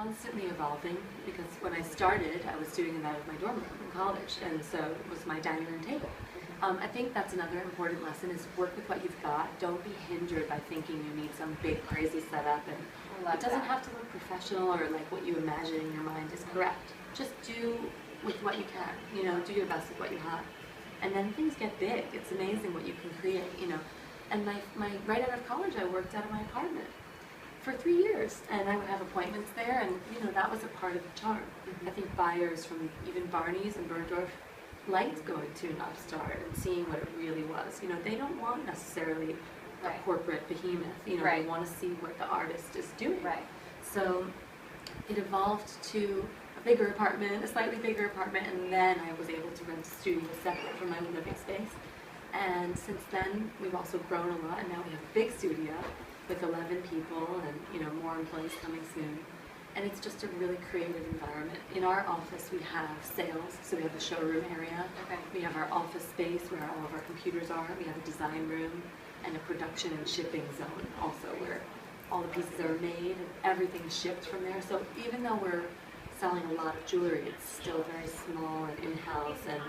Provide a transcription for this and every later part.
constantly evolving because when I started, I was doing it out of my dorm room in college, and so it was my dining room table. I think that's another important lesson is work with what you've got. Don't be hindered by thinking you need some big crazy setup, and it doesn't have to look professional or like what you imagine in your mind is correct. Just do with what you can, you know, do your best with what you have. And then things get big. It's amazing what you can create, you know. And my right out of college, I worked out of my apartment for 3 years, and I would have appointments there, and you know that was a part of the charm. I think buyers from even Barney's and Bergdorf liked going to an upstart and seeing what it really was. You know, they don't want necessarily a corporate behemoth. You know, they want to see what the artist is doing. So it evolved to a bigger apartment, a slightly bigger apartment, and then I was able to rent a studio separate from my living space. And since then, we've also grown a lot, and now we have a big studio with 11 people and, you know, more employees coming soon. And it's just a really creative environment. In our office, we have sales, so we have a showroom area. We have our office space where all of our computers are. We have a design room and a production and shipping zone also where all the pieces are made and everything's shipped from there. So even though we're selling a lot of jewelry, it's still very small and in-house and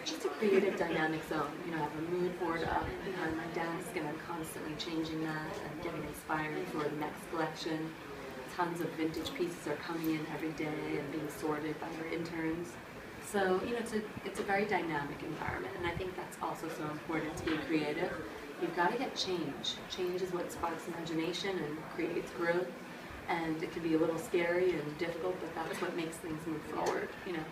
just a creative dynamic zone. You know, I have a mood board up behind my desk and I'm constantly changing that and getting inspired for the next collection. Tons of vintage pieces are coming in every day and being sorted by our interns. So, you know, it's a very dynamic environment, and I think that's also so important to be creative. You've got to get change. Change is what sparks imagination and creates growth, and it can be a little scary and difficult, but that's what makes things move forward, you know.